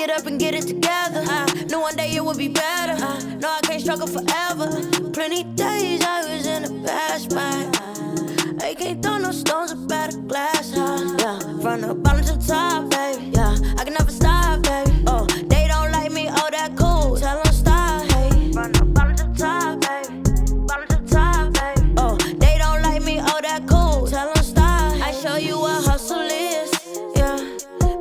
get up and get it together. Knew one day it would be better. No, I can't struggle forever. Plenty days I was in the past, man. I can't throw no stones up at a glass house. Yeah, from the bottom to the top, baby. Yeah, I can never stop, baby. Oh, they don't like me, oh, that cool. Tell them stop, hey. From the bottom to the top, baby. Bottom to the top, baby. Oh, they don't like me, oh, that cool. Tell them stop. I show you what hustle is. Yeah,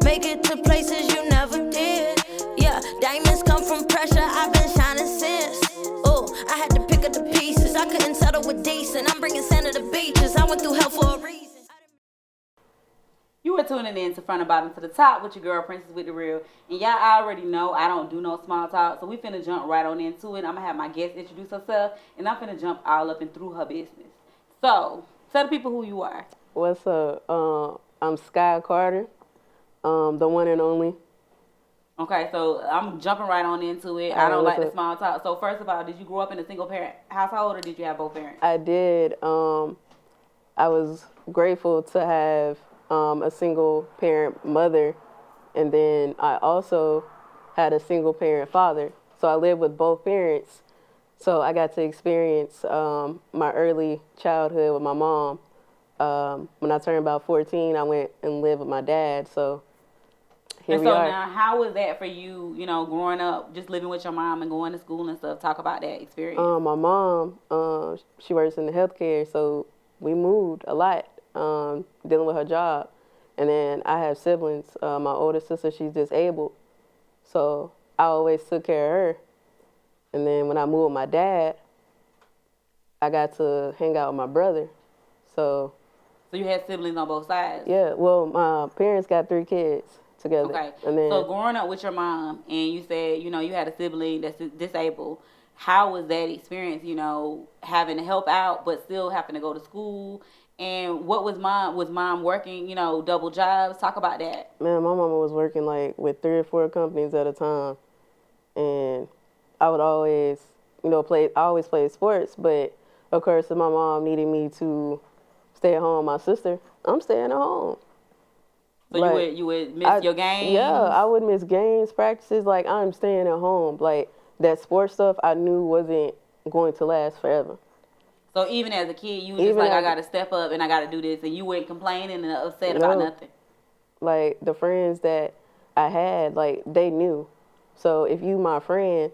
make it to places you never did. Yeah, diamonds come from pressure. I've been shining since. Oh, I had to pick up the pieces. I couldn't settle with decent. I'm bringing sand to the beaches. I went through hell for a reason. You were tuning in to Front and Bottom to the Top with your girl, Princess with the Real. And y'all already know I don't do no small talk, so we finna jump right on into it. I'm gonna have my guest introduce herself, and I'm finna jump all up and through her business. So, tell the people who you are. What's up? I'm Skyla Carter, the one and only. Okay, so I'm jumping right on into it. I don't like the small talk. So first of all, did you grow up in a single parent household, or did you have both parents? I did. I was grateful to have a single parent mother, and then I also had a single parent father. So I lived with both parents. So I got to experience my early childhood with my mom. When I turned about 14, I went and lived with my dad. So here we are. Now, how was that for you, you know, growing up, just living with your mom and going to school and stuff? Talk about that experience. My mom, she works in the healthcare, so we moved a lot, dealing with her job. And then I have siblings. My older sister, she's disabled, so I always took care of her. And then when I moved with my dad, I got to hang out with my brother. So you had siblings on both sides? Yeah, well, my parents got 3 kids together. Okay, and then, so growing up with your mom, and you said, you know, you had a sibling that's disabled. How was that experience, you know, having to help out but still having to go to school? And what was mom working, you know, double jobs? Talk about that. Man, my mama was working like with 3 or 4 companies at a time. And I would always, you know, I always played sports, but of course if my mom needed me to stay at home with my sister, I'm staying at home. So like, you would miss your games? Yeah, I would miss games, practices. Like, I'm staying at home. Like, that sports stuff I knew wasn't going to last forever. So even as a kid, you was just like, I got to step up and I got to do this, and you weren't complaining and upset about nothing? Like, the friends that I had, like, they knew. So if you my friend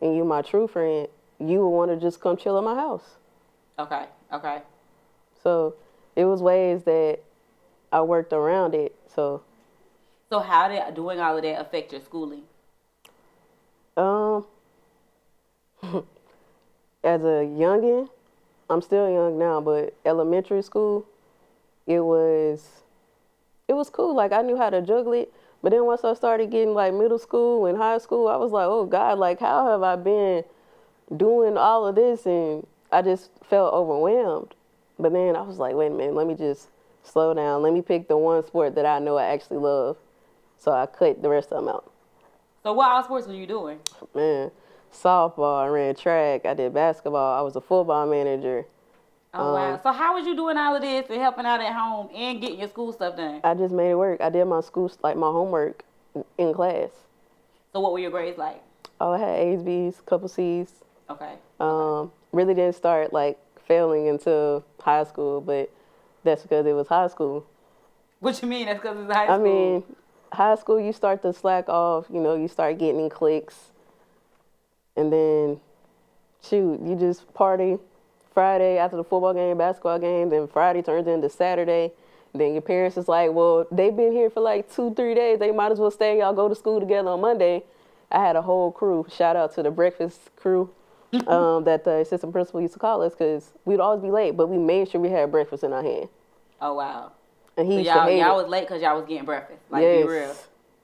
and you my true friend, you would want to just come chill at my house. Okay. So it was ways that I worked around it. So how did doing all of that affect your schooling? As a youngin', I'm still young now, but elementary school, it was cool. Like, I knew how to juggle it. But then once I started getting like middle school and high school, I was like, oh God, like, how have I been doing all of this? And I just felt overwhelmed. But then I was like, wait a minute, let me just slow down. Let me pick the one sport that I know I actually love. So I cut the rest of them out. So what all sports were you doing? Man, softball, I ran track, I did basketball, I was a football manager. Oh, wow. So how was you doing all of this and helping out at home and getting your school stuff done? I just made it work. I did my school, like my homework in class. So what were your grades like? Oh, I had A's, B's, couple C's. Okay. Really didn't start like failing until high school, but that's because it was high school. What you mean? That's because it's high school? I mean, high school, you start to slack off. You know, you start getting in cliques. And then, shoot, you just party Friday after the football game, basketball game. Then Friday turns into Saturday. Then your parents is like, well, they've been here for like 2-3 days. They might as well stay. Y'all go to school together on Monday. I had a whole crew. Shout out to the breakfast crew that the assistant principal used to call us, because we'd always be late, but we made sure we had breakfast in our hand. Oh, wow. And he so y'all was late because y'all was getting breakfast. Like, yes. Be real.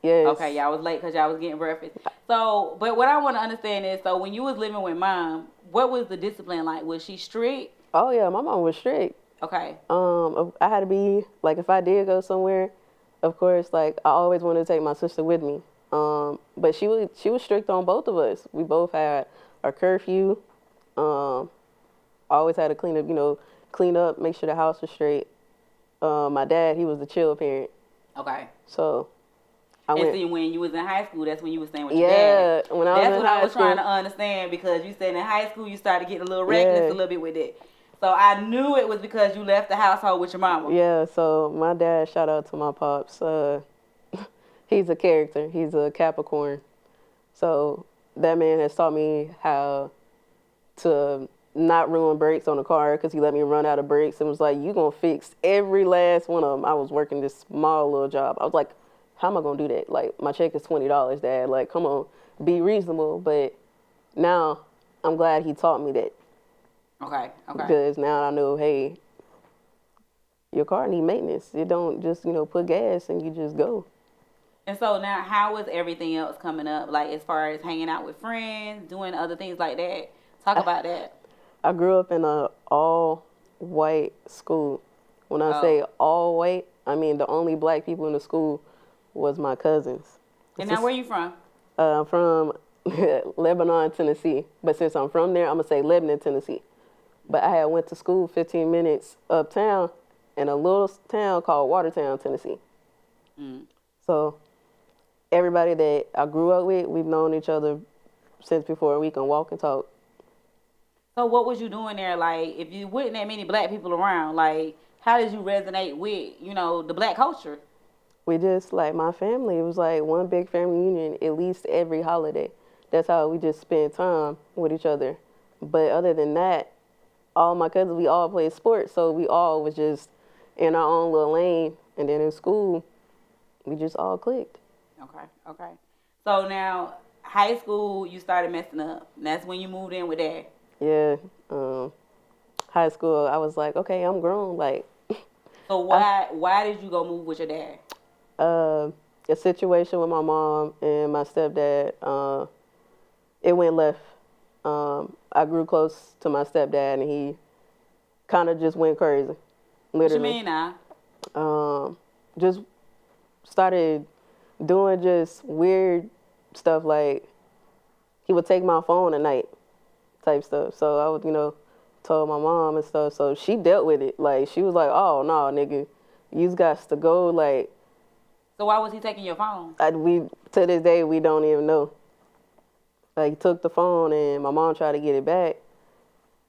Yes. Okay, y'all was late because y'all was getting breakfast. So, but what I want to understand is, so when you was living with mom, what was the discipline like? Was she strict? Oh, yeah, my mom was strict. Okay. I had to be, like, if I did go somewhere, of course, like, I always wanted to take my sister with me. But she was strict on both of us. We both had our curfew. Always had to clean up, make sure the house was straight. My dad, he was the chill parent. Okay. So And see, when you was in high school, that's when you was staying with your dad. Yeah, when I was in high school. That's what I was trying to understand, because you said in high school you started getting a little reckless a little bit with it. So I knew it was because you left the household with your mama. Yeah, so my dad, shout out to my pops. He's a character. He's a Capricorn. So that man has taught me how to not ruin brakes on the car, because he let me run out of brakes and was like, you gonna fix every last one of them. I was working this small little job. I was like, how am I gonna do that? Like, my check is $20, Dad. Like, come on, be reasonable. But now I'm glad he taught me that. Okay. Because now I know, hey, your car need maintenance. You don't just, put gas and you just go. And so now, how is everything else coming up? Like, as far as hanging out with friends, doing other things like that? Talk about that. I grew up in a all-white school. When I say all white, I mean the only black people in the school was my cousins. And now, where you from? From Lebanon, Tennessee. But since I'm from there, I'm going to say Lebanon, Tennessee. But I had went to school 15 minutes uptown in a little town called Watertown, Tennessee. So everybody that I grew up with, we've known each other since before we can walk and talk. So what was you doing there? Like, if you wasn't that many black people around, like, how did you resonate with, the black culture? We just, like, my family, it was like one big family union at least every holiday. That's how we just spend time with each other. But other than that, all my cousins, we all played sports, so we all was just in our own little lane. And then in school, we just all clicked. Okay. So now, high school, you started messing up. And that's when you moved in with Dad. Yeah. High school, I was like, okay, I'm grown. Like. So why did you go move with your dad? A situation with my mom and my stepdad. It went left. I grew close to my stepdad, and he kind of just went crazy. Literally. What you mean now? Just started doing just weird stuff, like he would take my phone at night type stuff. So I would, told my mom and stuff. So she dealt with it. Like, she was like, oh, no, nigga, you got to go. Like. So why was he taking your phone? To this day, we don't even know. Like, he took the phone, and my mom tried to get it back.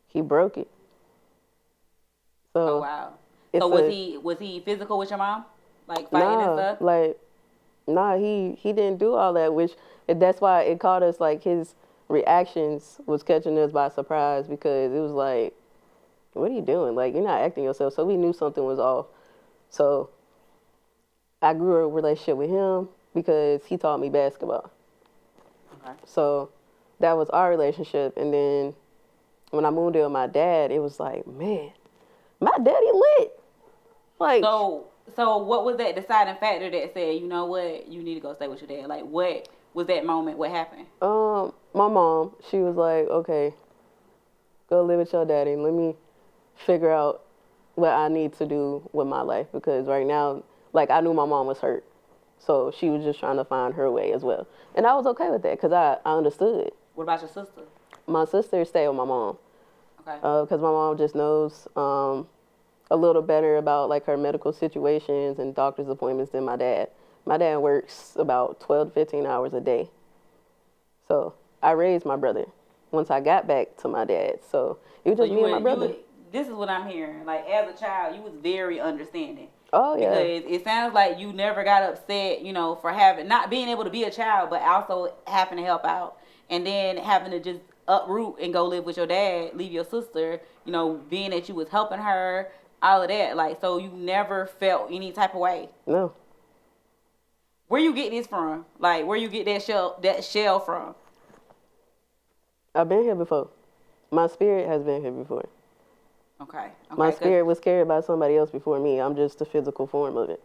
He broke it. So, oh, wow. So was he physical with your mom? Like, fighting and stuff? Nah, he didn't do all that, which that's why it caught us, like, his reactions was catching us by surprise, because it was like, what are you doing? Like, you're not acting yourself. So we knew something was off. So I grew a relationship with him because he taught me basketball. Okay. So that was our relationship. And then when I moved in with my dad, it was like, man, my daddy lit. Like, so what was that deciding factor that said, you know what, you need to go stay with your dad? Like, what was that moment? What happened? My mom, she was like, okay, go live with your daddy. Let me figure out what I need to do with my life, because right now, like, I knew my mom was hurt. So she was just trying to find her way as well. And I was okay with that, because I understood. What about your sister? My sister stayed with my mom. Okay. Because my mom just knows a little better about, like, her medical situations and doctor's appointments than my dad. My dad works about 12 to 15 hours a day. So I raised my brother once I got back to my dad. So it was just me and my brother. This is what I'm hearing. Like, as a child, you was very understanding. Oh, yeah. Because it sounds like you never got upset, for not being able to be a child, but also having to help out. And then having to just uproot and go live with your dad, leave your sister, being that you was helping her, all of that. Like, so you never felt any type of way. No. Where you get this from? Like, where you get that shell from? I've been here before. My spirit has been here before. Okay. My spirit was carried by somebody else before me. I'm just the physical form of it.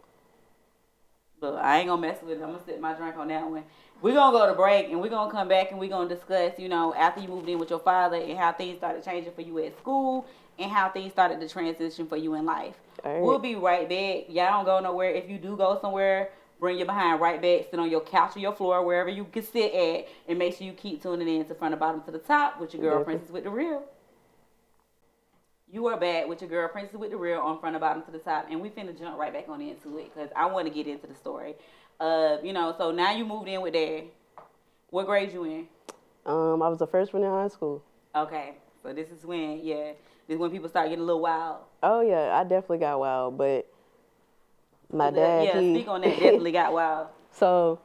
But I ain't gonna mess with it. I'm gonna sit my drink on that one. We're gonna go to break, and we're gonna come back, and we're gonna discuss, after you moved in with your father, and how things started changing for you at school, and how things started to transition for you in life. All right. We'll be right back. Y'all don't go nowhere. If you do go somewhere, bring your behind right back. Sit on your couch or your floor, wherever you can sit at, and make sure you keep tuning in to Front to Bottom to the Top with your girl, Princess with the Real. You are back with your girl, Princess with the Real, on Front to Bottom to the Top, and we finna jump right back on into it, because I want to get into the story. So now you moved in with Dad. What grade you in? I was the first one in high school. Okay, so this is when people start getting a little wild. Oh yeah, I definitely got wild, but my dad, speak on that. Definitely got wild. So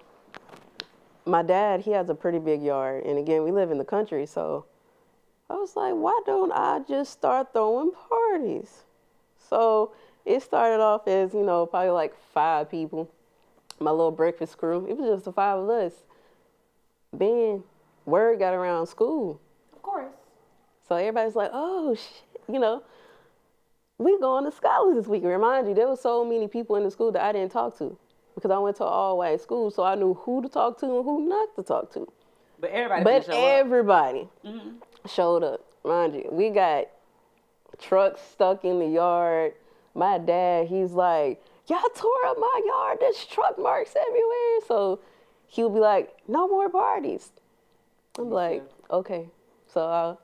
my dad, he has a pretty big yard, and again, we live in the country, so I was like, why don't I just start throwing parties? So it started off as, probably like 5 people, my little breakfast crew. It was just the 5 of us. Then word got around school. Of course. So everybody's like, oh, shit, we going to Skyla's this week. Remind you, there was so many people in the school that I didn't talk to because I went to an all-white school, so I knew who to talk to and who not to talk to. But everybody showed up. Mind you, we got trucks stuck in the yard. My dad, he's like, y'all tore up my yard. There's truck marks everywhere. So he would be like, no more parties. I'm like, okay. So I'll,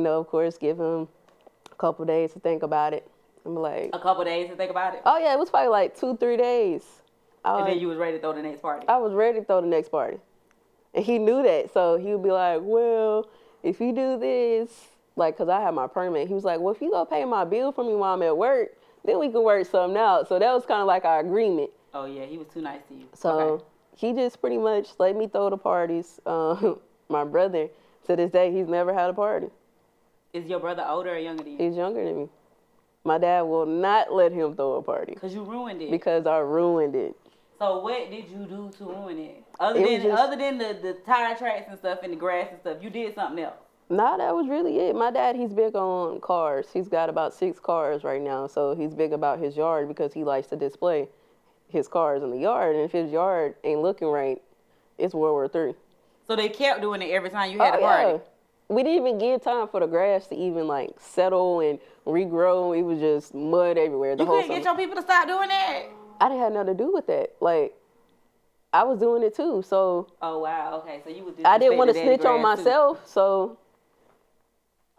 of course, give him a couple days to think about it. I'm like, a couple days to think about it? Oh, yeah, it was probably like 2-3 days. And then you was ready to throw the next party? I was ready to throw the next party. And he knew that. So he would be like, well, if you do this, because I had my permit, he was like, well, if you go pay my bill for me while I'm at work, then we can work something out. So that was kind of like our agreement. Oh, yeah, he was too nice to you. So he just pretty much let me throw the parties. My brother, to this day, he's never had a party. Is your brother older or younger than you? He's younger than me. My dad will not let him throw a party. Because you ruined it. Because I ruined it. So what did you do to ruin it? Other than the tire tracks and stuff and the grass and stuff, you did something else? Nah, that was really it. My dad, he's big on cars. He's got about 6 cars right now. So he's big about his yard because he likes to display his cars in the yard. And if his yard ain't looking right, it's World War III. So they kept doing it every time you had a party? Yeah. We didn't even give time for the grass to even settle and regrow. It was just mud everywhere. You couldn't get your people to stop doing that? I didn't have nothing to do with that. I was doing it too. So. Oh wow. Okay. So you was. I didn't want to snitch on myself. Too. So.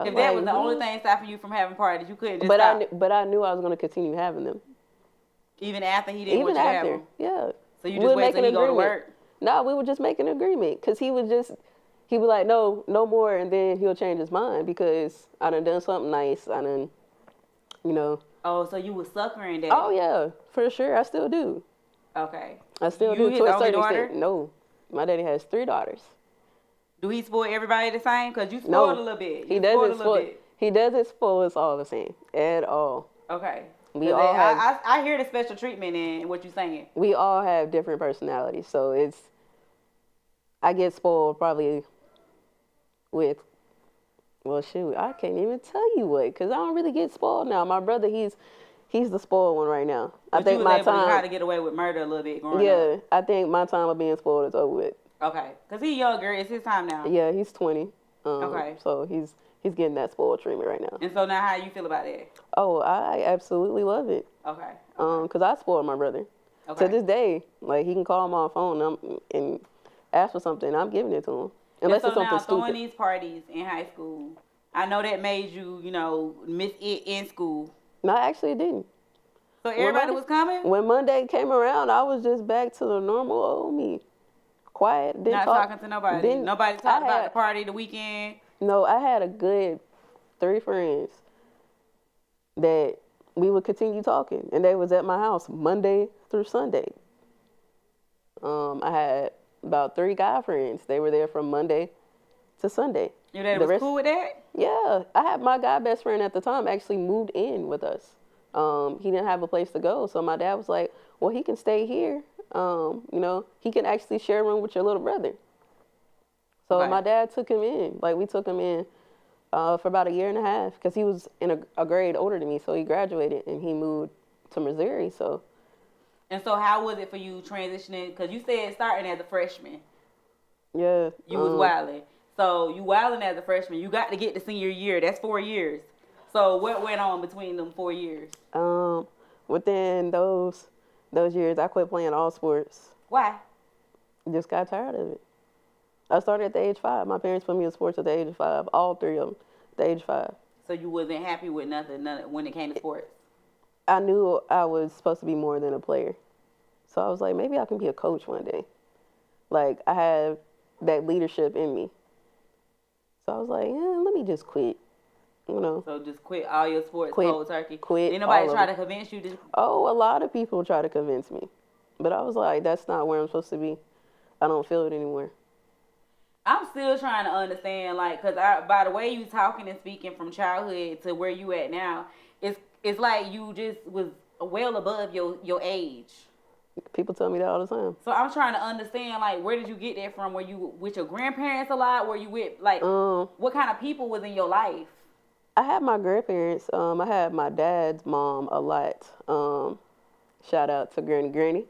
If that was the only thing stopping you from having parties, you couldn't just stop. But I knew I was going to continue having them. Even after he didn't want you to have them? Yeah. So you just wait till he go to work? No, we would just make an agreement because he would like, no more, and then he'll change his mind because I done something nice. I done, Oh, so you was suckering that? Oh, yeah, for sure. I still do. Okay. I still do. His only daughter? No. My daddy has 3 daughters. Do he spoil everybody the same? Because you spoiled a little bit. He doesn't spoil us all the same at all. Okay. I hear the special treatment in what you're saying. We all have different personalities, so I get spoiled probably with, well, shoot, I can't even tell you what, because I don't really get spoiled now. My brother, he's the spoiled one right now. But I think my time to try to get away with murder a little bit growing up. I think my time of being spoiled is over with. Okay, because he's younger. It's his time now. Yeah, he's 20. Okay. So he's getting that spoiled treatment right now. And so now how you feel about that? Oh, I absolutely love it. Okay. Because I spoiled my brother. Okay. To this day, he can call my phone and ask for something, I'm giving it to him. Unless it's something stupid. Throwing these parties in high school, I know that made you, miss it in school. No, actually it didn't. So everybody was coming? When Monday came around, I was just back to the normal old me. Quiet. Not talking to nobody. Nobody talked about the party the weekend. No, I had a good 3 friends that we would continue talking, and they was at my house Monday through Sunday. I had about 3 guy friends. They were there from Monday to Sunday. Your dad was cool with that? Yeah. I had my guy best friend at the time actually moved in with us. He didn't have a place to go, so my dad was like, well, he can stay here. He can actually share a room with your little brother. So my dad took him in. We took him in for about 1.5 years because he was in a grade older than me. So he graduated and he moved to Missouri. So. And so how was it for you transitioning? Because you said starting as a freshman. Yeah. You was wilding. So you wilding as a freshman. You got to get the senior year. That's 4 years. So what went on between them 4 years? Within those years, I quit playing all sports. Why? Just got tired of it. I started at the age 5. My parents put me in sports at the age of 5. All 3 of them at the age of 5. So you wasn't happy with nothing when it came to sports? I knew I was supposed to be more than a player. So I was like, maybe I can be a coach one day. Like, I have that leadership in me. So I was like, let me just quit. You know. So just quit all your sports cold turkey. Quit. Ain't nobody try to convince you to? Oh, a lot of people try to convince me. But I was like, that's not where I'm supposed to be. I don't feel it anymore. I'm still trying to understand, like, because by the way you talking and speaking from childhood to where you at now, it's like you just was well above your age. People tell me that all the time. So I'm trying to understand, like, where did you get that from? Were you with your grandparents a lot? Were you with, like, what kind of people was in your life? I had my grandparents. I had my dad's mom a lot. Shout out to Granny.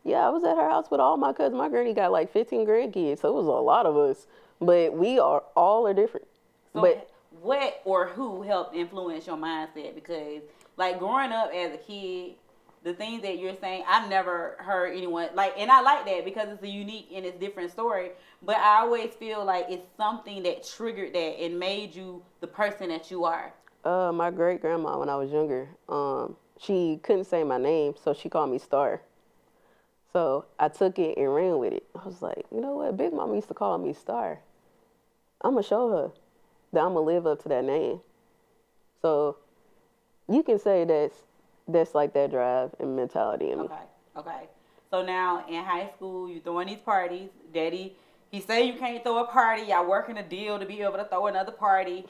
Yeah, I was at her house with all my cousins. My granny got like 15 grandkids, so it was a lot of us. But we all are different. So but what or who helped influence your mindset? Because, like, growing up as a kid, the things that you're saying, I've never heard anyone, like, and I like that because it's a unique and it's different story, but I always feel like it's something that triggered that and made you the person that you are. My great-grandma, when I was younger, she couldn't say my name, so she called me Star. So I took it and ran with it. I was like, you know what? Big Mama used to call me Star. I'm going to show her that I'm going to live up to that name. So you can say that's like that drive and mentality in me. Okay. So now in high school, you throwing these parties. Daddy, he say you can't throw a party. Y'all working a deal to be able to throw another party.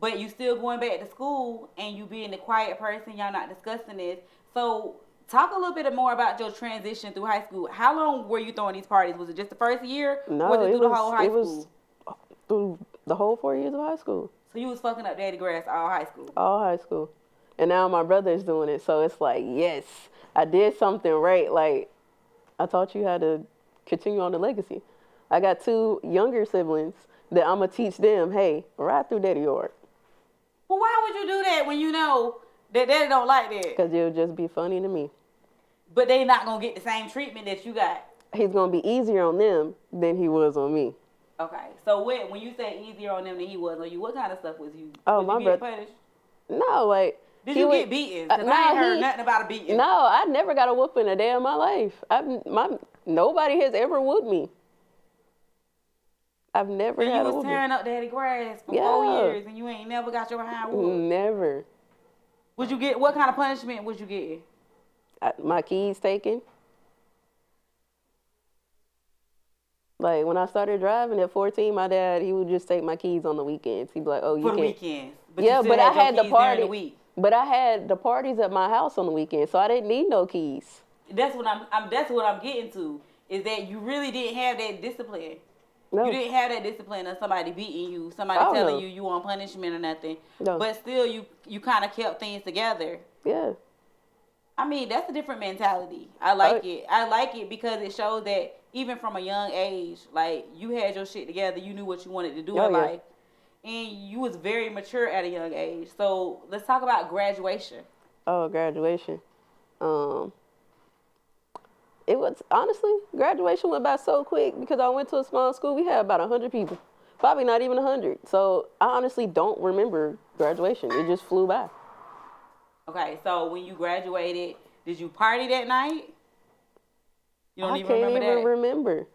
But you still going back to school and you being the quiet person. Y'all not discussing this. So talk a little bit more about your transition through high school. How long were you throwing these parties? Was it just the first year? No, was it through the whole high school? It was through the whole 4 years of high school. So you was fucking up daddy grass all high school? All high school. And now my brother's doing it. So it's like, yes, I did something right. Like, I taught you how to continue on the legacy. I got 2 younger siblings that I'm going to teach them, hey, ride through daddy yard. Well, why would you do that when you know that daddy don't like that? Because it'll just be funny to me. But they not going to get the same treatment that you got. He's going to be easier on them than he was on me. Okay. So when you say easier on them than he was on you, what kind of stuff was you? Oh, was my you getting brother. punished? No, like. Did you get beaten? Because I ain't heard nothing about a beating. No, I never got a whooping a day in my life. Nobody has ever whooped me. I've never had a whooping. You was tearing up daddy grass for 4 years and you ain't never got your behind whooped? Never. What kind of punishment would you get? My keys taken. Like, when I started driving at 14, my dad, he would just take my keys on the weekends. He'd be like, oh, you can't. For the weekends. But yeah, but I had the party. The week. But I had the parties at my house on the weekend, so I didn't need no keys. That's what I'm getting to, is that you really didn't have that discipline. No. You didn't have that discipline of somebody beating you, somebody telling you on punishment or nothing. No. But still, you kind of kept things together. Yeah. I mean, that's a different mentality. I like it. I like it because it shows that even from a young age, like, you had your shit together. You knew what you wanted to do in life. And you was very mature at a young age. So let's talk about graduation. Oh, graduation. It was, honestly, graduation went by so quick because I went to a small school. We had about 100 people. Probably not even 100. So I honestly don't remember graduation. It just flew by. Okay, so when you graduated, did you party that night? You don't even remember that? I can't even remember.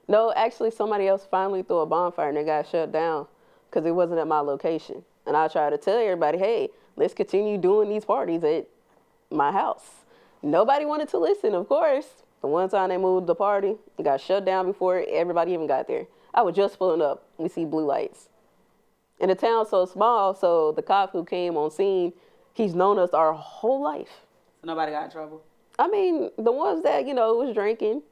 No, actually, somebody else finally threw a bonfire and it got shut down because it wasn't at my location. And I tried to tell everybody, hey, let's continue doing these parties at my house. Nobody wanted to listen, of course. The one time they moved the party, it got shut down before everybody even got there. I was just pulling up. We see blue lights. And the town's so small, so the cop who came on scene, he's known us our whole life. So nobody got in trouble? I mean, the ones that, was drinking,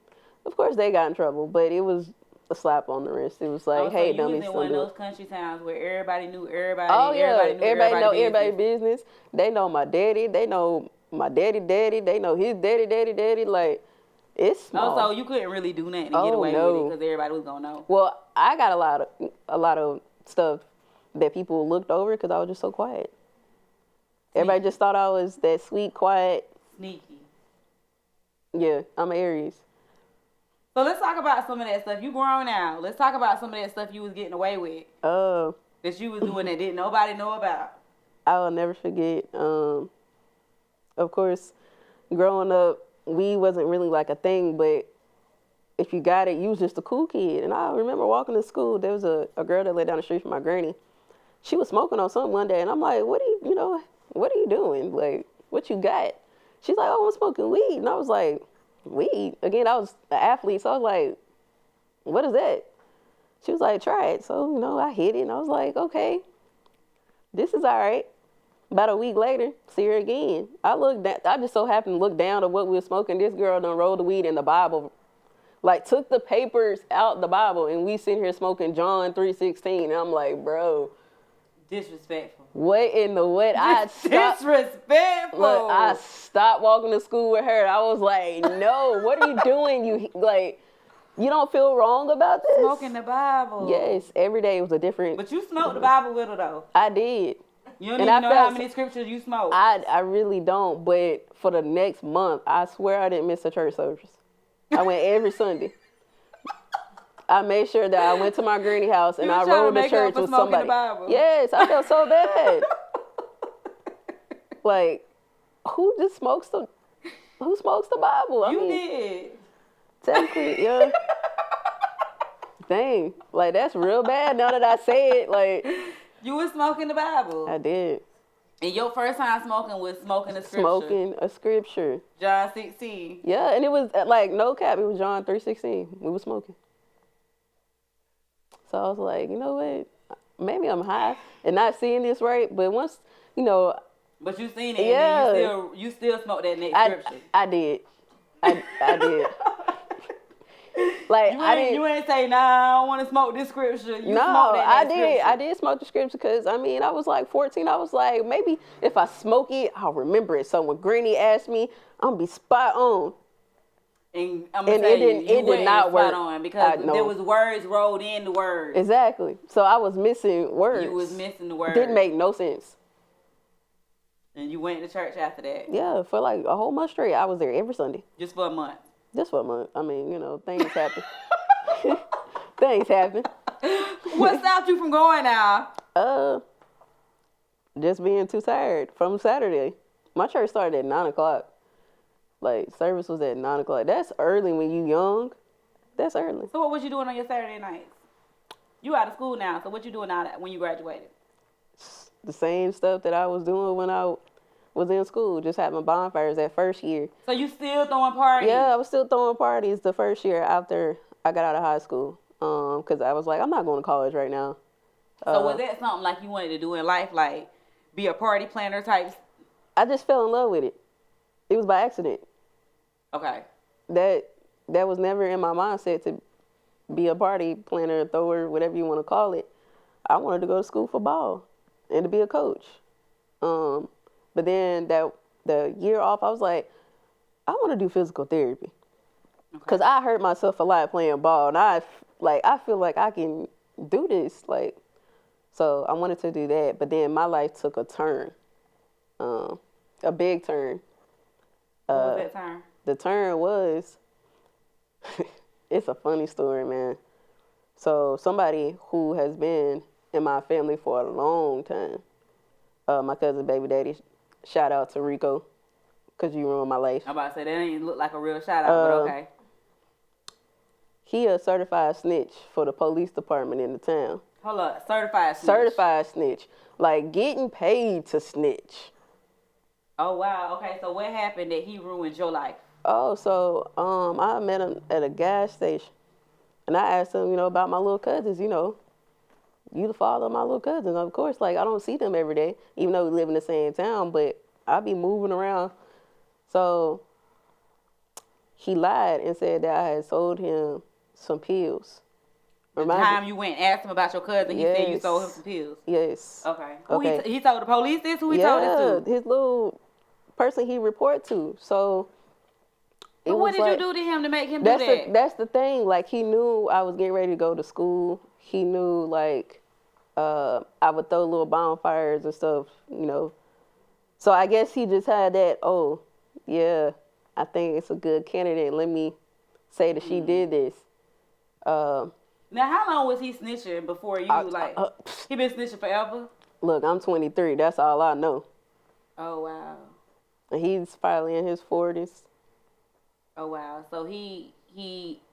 of course they got in trouble, but it was a slap on the wrist. It was like, hey, don't be so in one of those country towns where everybody knew everybody. Oh, yeah. Everybody know everybody's business. They know my daddy. They know my daddy. They know his daddy. Like, it's small. Oh, so you couldn't really do nothing to get away with it because everybody was going to know. Well, I got a lot of stuff that people looked over because I was just so quiet. Everybody just thought I was that sweet, quiet. Sneaky. Yeah, I'm an Aries. So let's talk about some of that stuff. You grown now. Let's talk about some of that stuff you was getting away with. Oh. That you was doing that didn't nobody know about. I will never forget. Of course, growing up, weed wasn't really like a thing, but if you got it, you was just a cool kid. And I remember walking to school, there was a girl that lived down the street from my granny. She was smoking on something one day, and I'm like, what are you doing? Like, what you got? She's like, oh, I'm smoking weed. And I was like, weed? Again, I was an athlete, so I was like, what is that? She was like, try it. So, I hit it, and I was like, okay, this is all right. About a week later, see her again. I just so happened to look down at what we were smoking. This girl done rolled the weed in the Bible. Like, took the papers out the Bible, and we sitting here smoking John 3:16. And I'm like, bro. Disrespectful. What in the what? Disrespectful. Look, I stopped walking to school with her. I was like, no, what are you doing? You don't feel wrong about this? Smoking the Bible. Yes, every day was a different. But you smoked the Bible with her, though. I did. You don't even know how many scriptures you smoked. I really don't, but for the next month, I swear I didn't miss a church service. I went every Sunday. I made sure that I went to my granny house and I rode to church with somebody. Yes, I felt so bad. Like, who smokes the Bible? You did. Technically, yeah. Dang, like that's real bad now that I say it. Like, you was smoking the Bible. I did. And your first time smoking was smoking a scripture. Smoking a scripture. John 16. Yeah, and it was like no cap. It was John 3:16. We were smoking. So I was like, you know what? Maybe I'm high and not seeing this right. But once, But you seen it, yeah. And then you still smoked that next scripture. I did. I did. Like you ain't say, nah, I don't want to smoke this scripture. You smoked that I did. Scripture. I did smoke the scripture because I was like 14. I was like, maybe if I smoke it, I'll remember it. So when Granny asked me, I'm gonna be spot on. And I'm gonna say it did not work on because there was words rolled in the words. Exactly. So I was missing words. You was missing the words. Didn't make no sense. And you went to church after that. Yeah, for like a whole month straight. I was there every Sunday. Just for a month. Just for a month. I mean, things happen. Things happen. What stopped you from going now? Just being too tired from Saturday. My church started at 9:00. Like, service was at 9:00. That's early when you young. That's early. So what was you doing on your Saturday nights? You out of school now, so what you doing now when you graduated? The same stuff that I was doing when I was in school, just having bonfires that first year. So you still throwing parties? Yeah, I was still throwing parties the first year after I got out of high school. Because I was like, I'm not going to college right now. So was that something like you wanted to do in life, like be a party planner type? I just fell in love with it. It was by accident. Okay. That was never in my mindset to be a party planner, thrower, whatever you want to call it. I wanted to go to school for ball and to be a coach. But then the year off, I was like, I want to do physical therapy. Because I hurt myself a lot playing ball. And I feel like I can do this. Like, so I wanted to do that. But then my life took a turn. A big turn. What was that turn? The turn was, it's a funny story, man. So somebody who has been in my family for a long time, my cousin baby daddy, shout out to Rico, because you ruined my life. I'm about to say, that ain't look like a real shout out, but okay. He a certified snitch for the police department in the town. Hold up, certified snitch? Certified snitch. Like, getting paid to snitch. Oh, wow. Okay, so what happened that he ruined your life? Oh, so I met him at a gas station. And I asked him, about my little cousins, you the father of my little cousins. Of course, like, I don't see them every day, even though we live in the same town, but I be moving around. So he lied and said that I had sold him some pills. The time you went and asked him about your cousin, he said you sold him some pills? Yes. Okay. Who he told the police this? Who he told this to? His little person he reported to. So but what did you do to him to make him do that? That's the thing. Like, he knew I was getting ready to go to school. He knew, like, I would throw little bonfires and stuff, So I guess he just had that, oh, yeah, I think it's a good candidate. Let me say that she did this. Now, how long was he snitching before you, he been snitching forever? Look, I'm 23. That's all I know. Oh, wow. And he's probably in his 40s. Oh wow! So he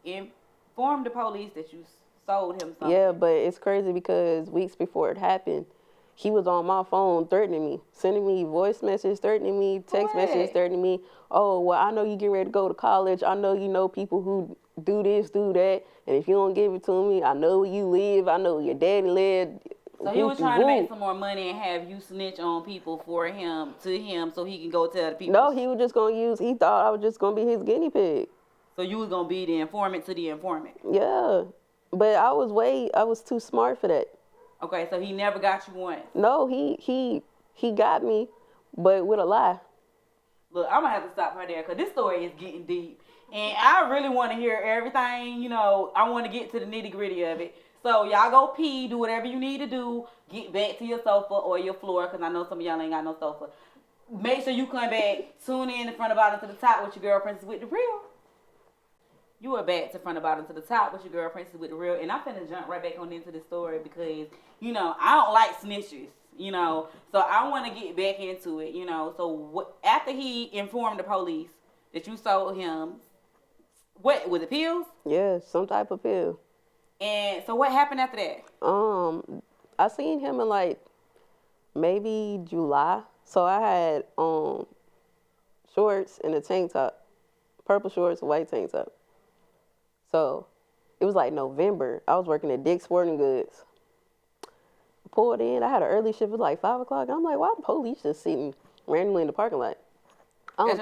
informed the police that you sold him something. Yeah, but it's crazy because weeks before it happened, he was on my phone threatening me, sending me voice messages, threatening me, text messages, threatening me. Oh, well, I know you get ready to go to college. I know you know people who do this, do that. And if you don't give it to me, I know where you live. I know where your daddy lived. So he was trying to make some more money and have you snitch on people for him, to him, so he can go tell the people. No, he was just going to he thought I was just going to be his guinea pig. So you was going to be the informant to the informant. Yeah. But I was too smart for that. Okay, so he never got you once. No, he got me, but with a lie. Look, I'm going to have to stop right there because this story is getting deep. And I really want to hear everything, I want to get to the nitty gritty of it. So y'all go pee, do whatever you need to do, get back to your sofa or your floor because I know some of y'all ain't got no sofa. Make sure you come back, tune in the front of bottom to the top with your girl Princess with the real. You are back to front of bottom to the top with your girl Princess with the real. And I'm finna jump right back on into the story because, I don't like snitches, So I want to get back into it, So after he informed the police that you sold him, what, was it pills? Yeah, some type of pill. And so what happened after that? I seen him in maybe July. So I had shorts and a tank top, purple shorts, white tank top. So it was November. I was working at Dick's Sporting Goods. Pulled in. I had an early shift. It was 5 o'clock. I'm like, why the police just sitting randomly in the parking lot? I don't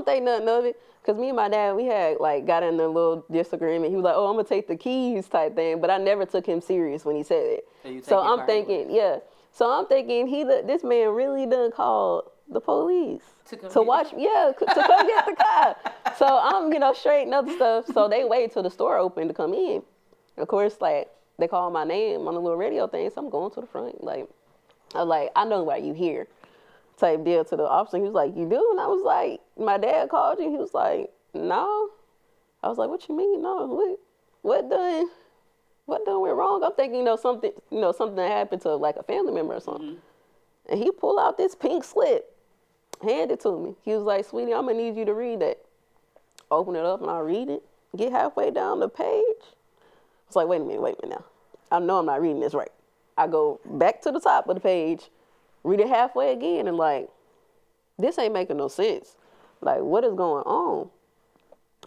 think nothing of it. Because me and my dad, we had got in a little disagreement. He was like, oh, I'm going to take the keys type thing. But I never took him serious when he said it. So I'm thinking, this man really done called the police to come get the car. So I'm, straightening other stuff. So they wait till the store open to come in. Of course, they call my name on the little radio thing. So I'm going to the front. I was like, I know why you here. Type deal to the officer. He was like, you do? And I was like, my dad called you? He was like, no. I was like, what you mean? No. What done went wrong? I'm thinking, something happened to a family member or something. Mm-hmm. And he pulled out this pink slip, handed it to me. He was like, sweetie, I'm gonna need you to read that. Open it up and I read it. Get halfway down the page. It's like, wait a minute now. I know I'm not reading this right. I go back to the top of the page, read it halfway again, and this ain't making no sense. What is going on?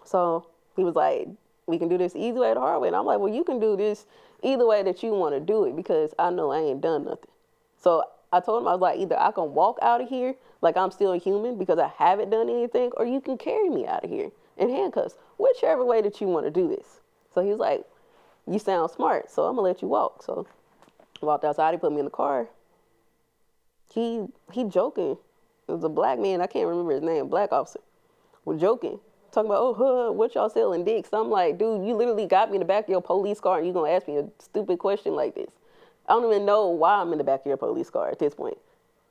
So he was like, we can do this easy way or the hard way. And I'm like, well, you can do this either way that you want to do it because I know I ain't done nothing. So I told him, I was like, either I can walk out of here like I'm still human because I haven't done anything, or you can carry me out of here in handcuffs, whichever way that you want to do this. So he was like, you sound smart, so I'm going to let you walk. So I walked outside, he put me in the car. He joking. It was a black man, I can't remember his name, black officer. We're joking. Talking about, what y'all selling dicks? I'm like, dude, you literally got me in the back of your police car and you're going to ask me a stupid question like this. I don't even know why I'm in the back of your police car at this point.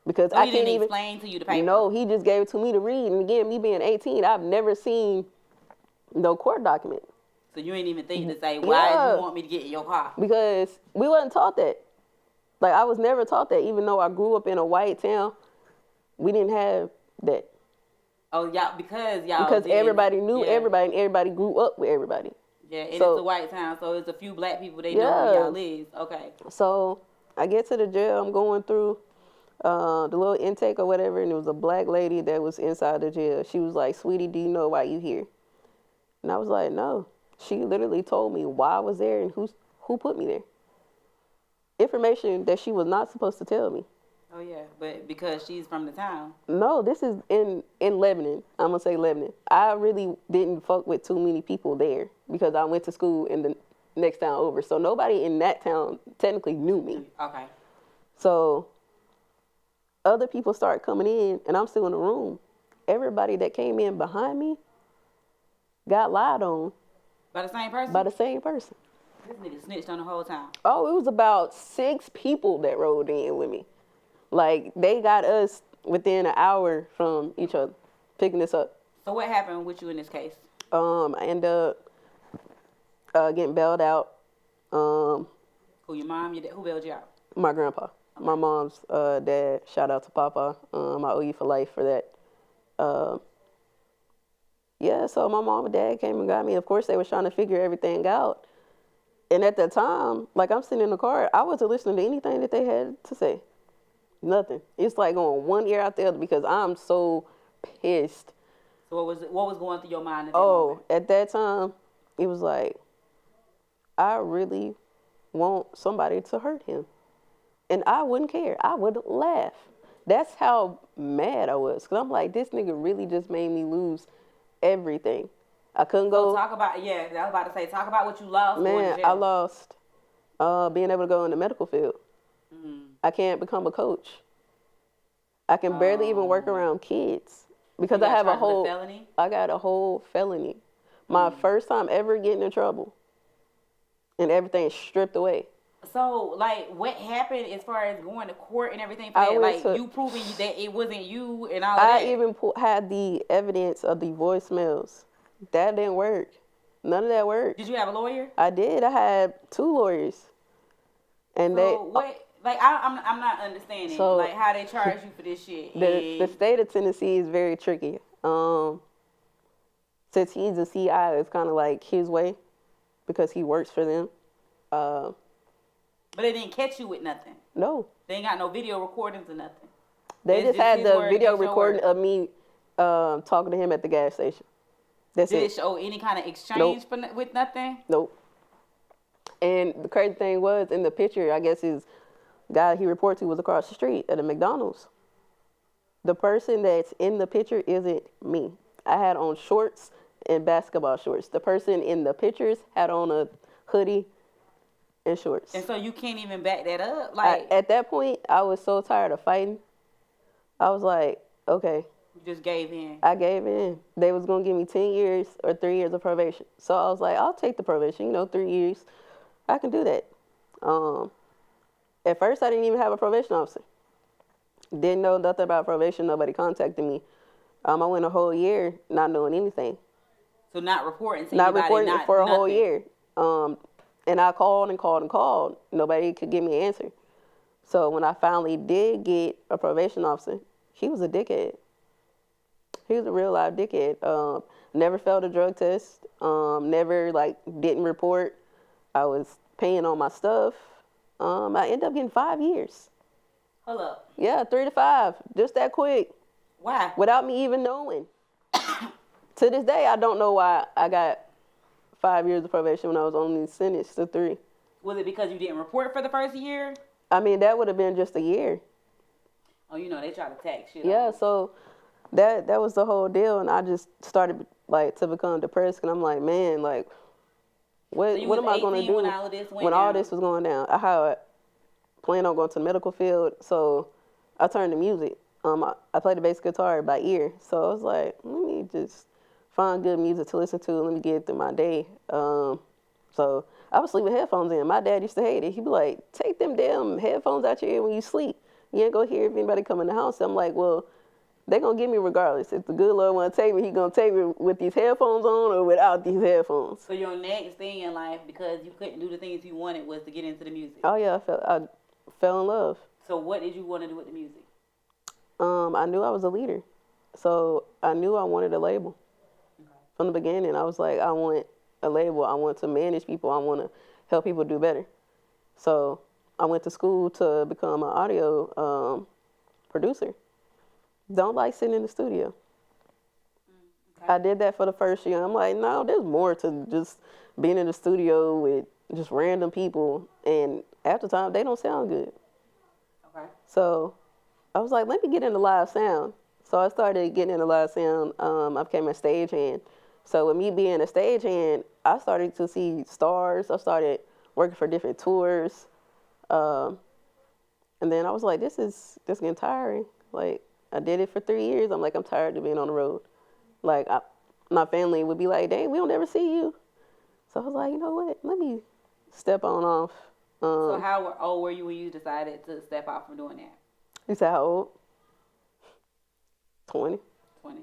Because I can't even explain to you the paper. No, he just gave it to me to read. And again, me being 18, I've never seen no court document. So you ain't even think to say, why do you want me to get in your car? Because we wasn't taught that. I was never taught that. Even though I grew up in a white town, we didn't have that. Oh, because everybody knew everybody and everybody grew up with everybody. Yeah, and it's a white town, so it's a few black people, they know where y'all live. Okay. So I get to the jail, I'm going through the little intake or whatever, and there was a black lady that was inside the jail. She was like, sweetie, do you know why you here? And I was like, no. She literally told me why I was there and who put me there. Information that she was not supposed to tell me. Oh, yeah, but because she's from the town. No, this is in Lebanon. I'm going to say Lebanon. I really didn't fuck with too many people there because I went to school in the next town over. So nobody in that town technically knew me. Okay. So other people start coming in, and I'm still in the room. Everybody that came in behind me got lied on. By the same person? By the same person. This nigga snitched on the whole town. Oh, it was about 6 people that rode in with me. They got us within an hour from each other, picking this up. So what happened with you in this case? I ended up getting bailed out. Who, your mom, your dad? Who bailed you out? My grandpa. Okay. My mom's dad. Shout out to Papa. I owe you for life for that. Yeah, so my mom and dad came and got me. Of course, they was trying to figure everything out. And at that time, like I'm sitting in the car, I wasn't listening to anything that they had to say. Nothing. It's like going one ear out the other because I'm so pissed. So what was going through your mind at that moment? At that time, it was like, I really want somebody to hurt him. And I wouldn't care. I would laugh. That's how mad I was. Because I'm like, this nigga really just made me lose everything. I couldn't go. Talk about, I was about to say, talk about what you lost. Man, I lost being able to go in the medical field. Mm-hmm. I can't become a coach. I can barely even work around kids. Because I have a whole felony? I got a whole felony. My first time ever getting in trouble. And everything stripped away. So, like, what happened as far as going to court and everything for that? Like, you proving that it wasn't you and all that? I even had the evidence of the voicemails. That didn't work. None of that worked. Did you have a lawyer? I did. I had 2 lawyers. And I'm not understanding, like, how they charge you for this shit. The state of Tennessee is very tricky. Since he's a CI, it's kind of like his way because he works for them. But they didn't catch you with nothing. No. They ain't got no video recordings or nothing. They just had the video recording of me talking to him at the gas station. Did it show any kind of exchange with nothing? Nope. And the crazy thing was, in the picture, I guess his guy he reported to was across the street at a McDonald's. The person that's in the picture isn't me. I had on shorts and basketball shorts. The person in the pictures had on a hoodie and shorts. And so you can't even back that up? At that point, I was so tired of fighting. I was like, okay. You just gave in. I gave in. They was going to give me 10 years or 3 years of probation. So I was like, I'll take the probation, 3 years. I can do that. At first, I didn't even have a probation officer. Didn't know nothing about probation. Nobody contacted me. I went a whole year not knowing anything. So not reporting to not anybody? Reporting for a whole year. And I called and called and called. Nobody could give me an answer. So when I finally did get a probation officer, he was a dickhead. He was a real live dickhead. Never failed a drug test. Never didn't report. I was paying on my stuff. I ended up getting 5 years. Hold up. Yeah, 3 to 5, just that quick. Why? Without me even knowing. To this day, I don't know why I got 5 years of probation when I was only sentenced to 3. Was it because you didn't report for the first year? I mean, that would have been just a year. Oh, they try to tax shit. Yeah, so that was the whole deal, and I just started to become depressed, and I'm like, man, what am I going to do when all this was going down? I had planned on going to the medical field, so I turned to music. I played the bass guitar by ear, so I was like, let me just find good music to listen to. Let me get through my day. So I would sleep with headphones in. My dad used to hate it. He'd be like, take them damn headphones out your ear when you sleep. You ain't gonna hear if anybody come in the house. I'm like, well, they're gonna get me regardless. If the good Lord wanna take me, he gonna take me with these headphones on or without these headphones. So your next thing in life, because you couldn't do the things you wanted, was to get into the music? Oh yeah, I fell in love. So what did you want to do with the music? I knew I was a leader. So I knew I wanted a label. Okay. From the beginning, I was like, I want a label. I want to manage people. I want to help people do better. So I went to school to become an audio producer. Don't like sitting in the studio. Okay. I did that for the first year. I'm like, no, there's more to just being in the studio with just random people. And after time, they don't sound good. Okay. So I was like, let me get into live sound. So I started getting into live sound. I became a stagehand. So with me being a stagehand, I started to see stars. I started working for different tours. And then I was like, this is getting tiring. I did it for 3 years. I'm like, I'm tired of being on the road. My family would be like, dang, we don't ever see you. So I was like, you know what? Let me step on off. So how old were you when you decided to step out from doing that? You said how old? 20. 20.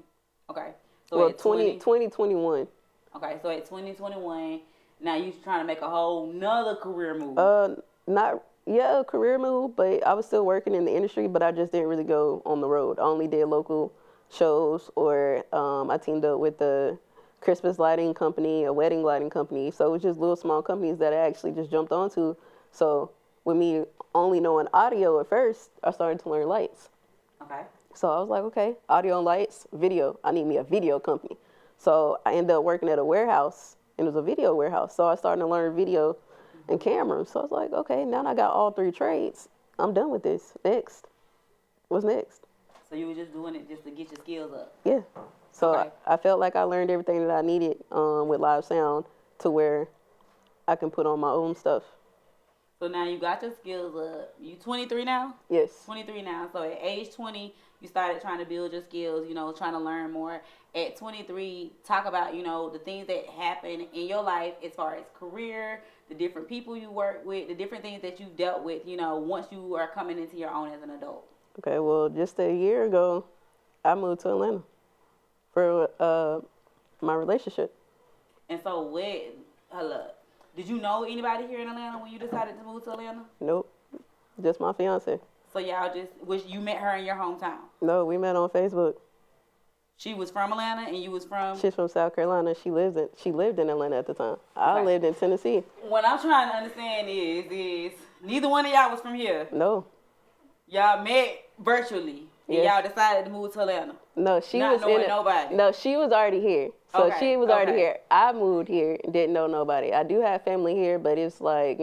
Okay. So at 2021. Okay, so at 2021, now you're trying to make a whole nother career move. A career move, but I was still working in the industry, but I just didn't really go on the road. I only did local shows, or I teamed up with the Christmas lighting company, a wedding lighting company. So it was just little small companies that I actually just jumped onto. So with me only knowing audio at first, I started to learn lights. Okay. So I was like, okay, audio and lights, video. I need me a video company. So I ended up working at a warehouse, and it was a video warehouse. So I started to learn video and cameras. So I was like, okay, now I got all 3 trades. I'm done with this. Next. What's next? So you were just doing it just to get your skills up? Yeah. So Okay. I felt like I learned everything that I needed with live sound to where I can put on my own stuff. So now you got your skills up. You 23 now? Yes. 23 now. So at age 20, you started trying to build your skills, trying to learn more. At 23, talk about, the things that happen in your life as far as career, the different people you work with, the different things that you dealt with, once you are coming into your own as an adult. Okay, well, just a year ago, I moved to Atlanta for my relationship. And so did you know anybody here in Atlanta when you decided to move to Atlanta? Nope, just my fiance. So y'all you met her in your hometown? No, we met on Facebook. She was from Atlanta and you was from? She's from South Carolina. She lived in Atlanta at the time. I Okay. lived in Tennessee. What I'm trying to understand is neither one of y'all was from here. No. Y'all met virtually and Yes. y'all decided to move to Atlanta. No, she Not was knowing nobody. No, she was already here. So Okay, she was already okay. here. I moved here, didn't know nobody. I do have family here, but it's like,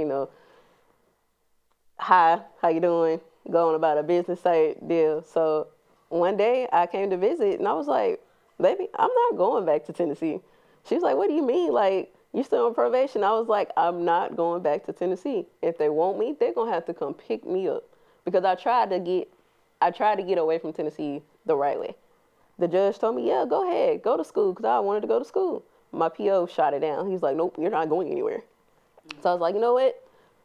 hi, how you doing? Going about a business type deal. So one day I came to visit and I was like, baby, I'm not going back to Tennessee. She was like, what do you mean? Like, you still on probation? I was like, I'm not going back to Tennessee. If they want me, they're going to have to come pick me up. Because I tried to get away from Tennessee the right way. The judge told me, yeah, go ahead, go to school, because I wanted to go to school. My PO shot it down. He's like, nope, you're not going anywhere. So I was like, you know what?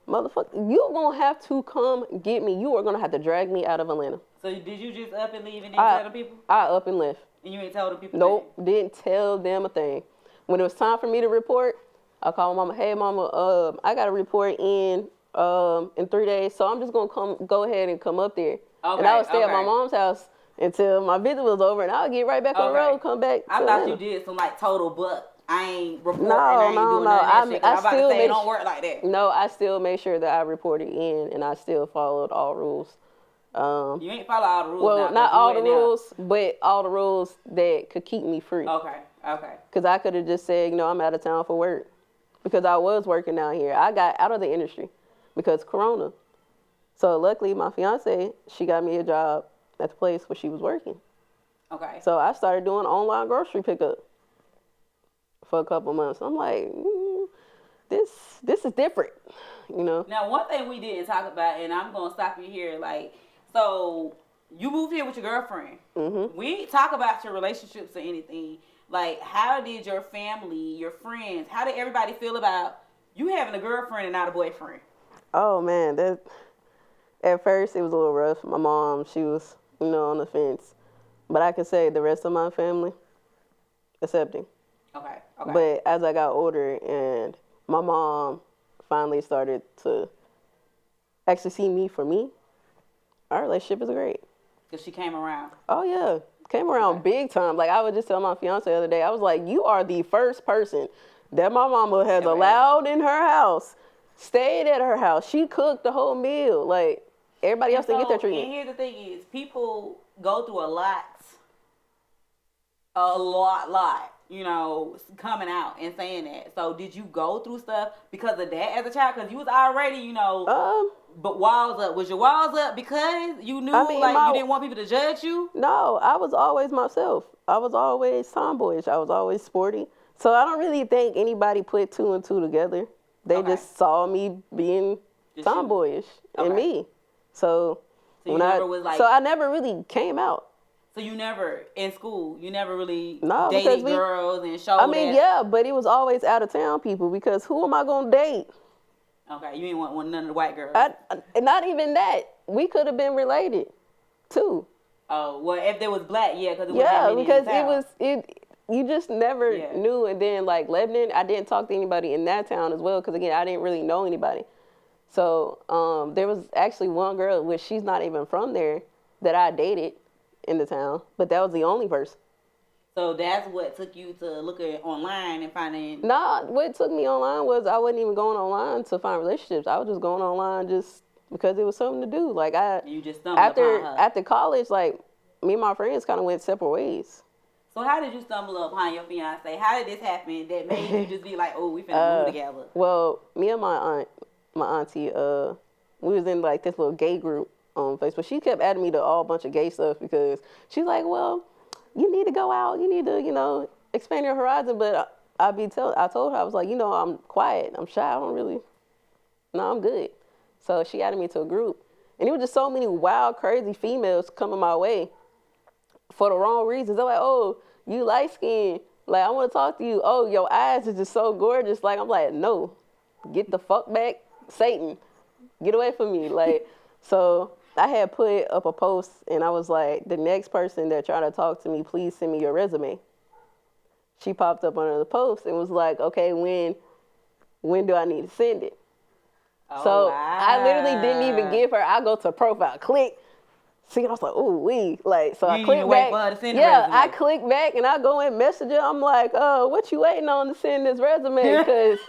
Motherfucker, you're going to have to come get me. You are going to have to drag me out of Atlanta. So did you just up and leave and didn't tell the people? I up and left. And you ain't tell the people? Nope, didn't tell them a thing. When it was time for me to report, I called mama, hey mama, I got to report in 3 days, so I'm just going to go ahead and come up there. Okay, and I would stay at my okay. mom's house until my visit was over, and I'll get right back on the road, come back to I thought Atlanta. you did some total buck. I ain't reporting, No, I ain't doing none of that shit. 'Cause I'm about to say it don't work like that. No, I still made sure that I reported in, and I still followed all rules. You ain't follow all the rules. Well, now, not 'cause you all the ain't now. rules, but all the rules that could keep me free. Okay. Because I could have just said, I'm out of town for work. Because I was working down here. I got out of the industry because Corona. So luckily, my fiance, she got me a job at the place where she was working. Okay. So I started doing online grocery pickup for a couple months. I'm like, this is different, Now, one thing we didn't talk about, and I'm gonna stop you here. So you moved here with your girlfriend. Mm-hmm. We didn't talk about your relationships or anything. Like, how did your family, your friends, how did everybody feel about you having a girlfriend and not a boyfriend? Oh man, at first it was a little rough. My mom, she was, on the fence. But I can say the rest of my family, accepting. Okay. But as I got older and my mom finally started to actually see me for me, our relationship is great. Because she came around. Oh, yeah. Came around big time. Like, I would just tell my fiance the other day, I was like, you are the first person that my mama has allowed in her house, stayed at her house. She cooked the whole meal. Like, everybody else didn't get that treatment. And here's the thing is, people go through a lot, coming out and saying that. So did you go through stuff because of that as a child? Because you was already, but walls up. Was your walls up because you knew, you didn't want people to judge you? No, I was always myself. I was always tomboyish. I was always sporty. So I don't really think anybody put 2 and 2 together. They just saw me being tomboyish in me. So I never really came out. So you never, in school, you never really No, dated girls and showed yeah, but it was always out of town people because who am I going to date? Okay, you ain't want none of the white girls. Not even that. We could have been related, too. Oh, well, if they was black, yeah, because you just never knew. And then, like, Lebanon, I didn't talk to anybody in that town as well because, again, I didn't really know anybody. So there was actually one girl, which she's not even from there, that I dated. in the town, but that was the only person. So that's what took you to look at online and finding. Nah, what took me online was I wasn't even going online to find relationships. I was just going online just because it was something to do. Like you just stumbled upon her. After college, like me and my friends kind of went separate ways. So how did you stumble upon your fiance? How did this happen that made you just be like, oh, we finna move together? Well, me and my auntie, we was in like this little gay group on Facebook. She kept adding me to all bunch of gay stuff because she's like, well, you need to go out. You need to, expand your horizon. But I told her, I was like, I'm quiet. I'm shy. I'm good. So she added me to a group. And it was just so many wild, crazy females coming my way for the wrong reasons. They're like, oh, you light skinned. Like, I want to talk to you. Oh, your eyes is just so gorgeous. Like, I'm like, no, get the fuck back, Satan. Get away from me. Like, so I had put up a post and I was like, the next person that tried to talk to me, please send me your resume. She popped up under the post and was like, okay, when do I need to send it? Oh, so wow. I literally didn't even give her, I go to profile, click. See, I was like, ooh, wee. Like, so I click back. For her to send the resume. I click back and I go in Messenger. I'm like, what you waiting on to send this resume? Because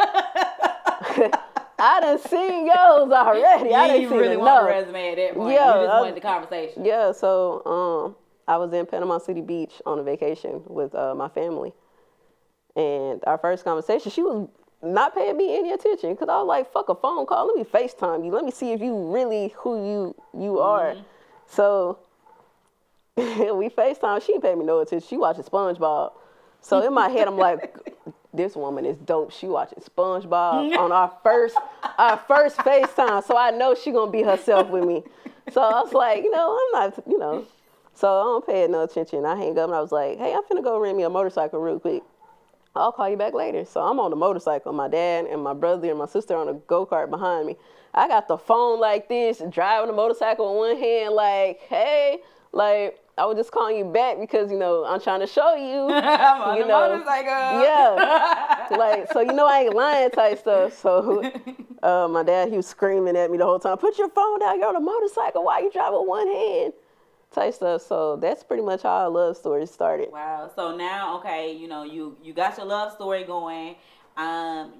I done seen yours already. I didn't really want the resume at that point. Yeah, you just wanted the conversation. Yeah, so I was in Panama City Beach on a vacation with my family. And our first conversation, she was not paying me any attention because I was like, fuck a phone call. Let me FaceTime you. Let me see if you really who you are. So we FaceTime. She didn't pay me no attention. She watching SpongeBob. So in my head, I'm like, this woman is dope. She watching SpongeBob on our first FaceTime. So I know she gonna be herself with me. So I was like, I'm not, So I don't pay no attention. I hang up and I was like, hey, I'm finna go rent me a motorcycle real quick. I'll call you back later. So I'm on the motorcycle. My dad and my brother and my sister on a go-kart behind me. I got the phone like this, driving the motorcycle in one hand, like, hey, like, I was just calling you back because, I'm trying to show you. I'm on the motorcycle. Yeah. Like, so, I ain't lying type stuff. So my dad, he was screaming at me the whole time, put your phone down, you're on a motorcycle, why you driving with one hand? Type stuff. So that's pretty much how our love story started. Wow. So now, okay, you got your love story going.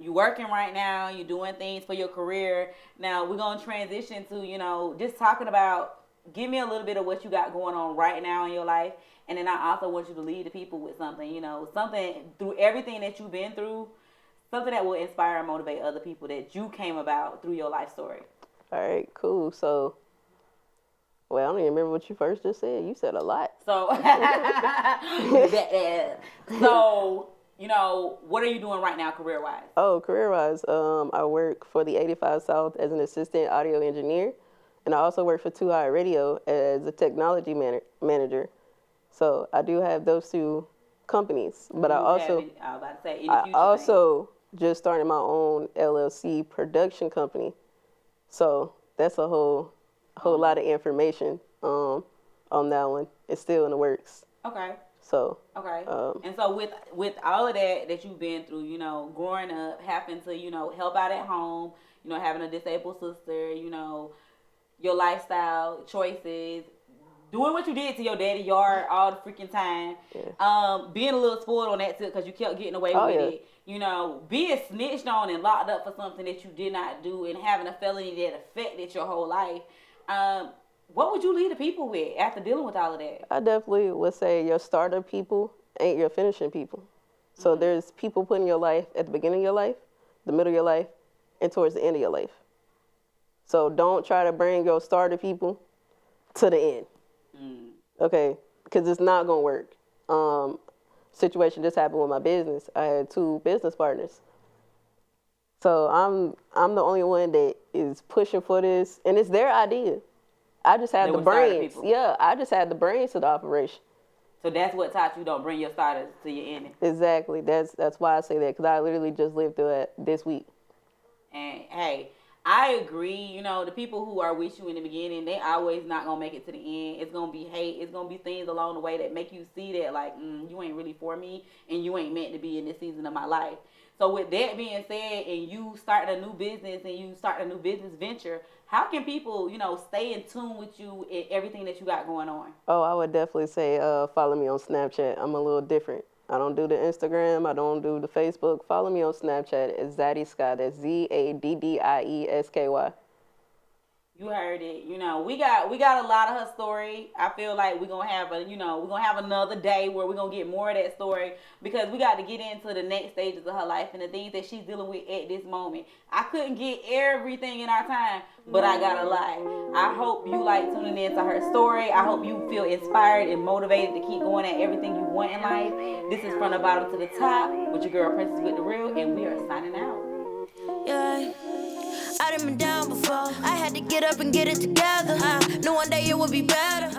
You working right now. You doing things for your career. Now we're gonna transition to just talking about. Give me a little bit of what you got going on right now in your life, and then I also want you to lead the people with something. Something through everything that you've been through, something that will inspire and motivate other people that you came about through your life story. All right. Cool. So. Well, I don't even remember what you first just said. You said a lot. So, what are you doing right now career-wise? Oh, career-wise, I work for the 85 South as an assistant audio engineer, and I also work for 2i Radio as a technology manager. So I do have those two companies, but I also just started my own LLC production company. So that's a whole lot of information on that one. It's still in the works. Okay. So. Okay. And so with all of that you've been through, growing up, having to, help out at home, having a disabled sister, your lifestyle choices, doing what you did to your daddy yard all the freaking time, being a little spoiled on that too because you kept getting away with it. Being snitched on and locked up for something that you did not do and having a felony that affected your whole life. What would you lead the people with after dealing with all of that? I definitely would say your starter people ain't your finishing people. So there's people put in your life at the beginning of your life, the middle of your life, and towards the end of your life. So don't try to bring your starter people to the end. Okay? Because it's not going to work. Situation just happened with my business. I had 2 business partners. So I'm the only one that is pushing for this, and it's their idea. I just had the brains. Yeah, I just had the brains to the operation. So that's what taught you don't bring your starters to your ending. Exactly. That's why I say that because I literally just lived through it this week. And hey, I agree. The people who are with you in the beginning, they always not gonna make it to the end. It's gonna be hate. It's gonna be things along the way that make you see that like you ain't really for me, and you ain't meant to be in this season of my life. So with that being said, and you starting a new business and you starting a new business venture, how can people, stay in tune with you and everything that you got going on? Oh, I would definitely say follow me on Snapchat. I'm a little different. I don't do the Instagram. I don't do the Facebook. Follow me on Snapchat. It's Zaddy Sky. That's ZADDIESKY. You heard it. We got a lot of her story. I feel like we're gonna have another day where we're gonna get more of that story, because we got to get into the next stages of her life and the things that she's dealing with at this moment. I couldn't get everything in our time, but I got a lot. I hope you like tuning into her story. I hope you feel inspired and motivated to keep going at everything you want in life. This is From the Bottom to the Top with your girl Princess with the Real, and we are signing out. Yeah. I done been down before. I had to get up and get it together. Knew one day it would be better.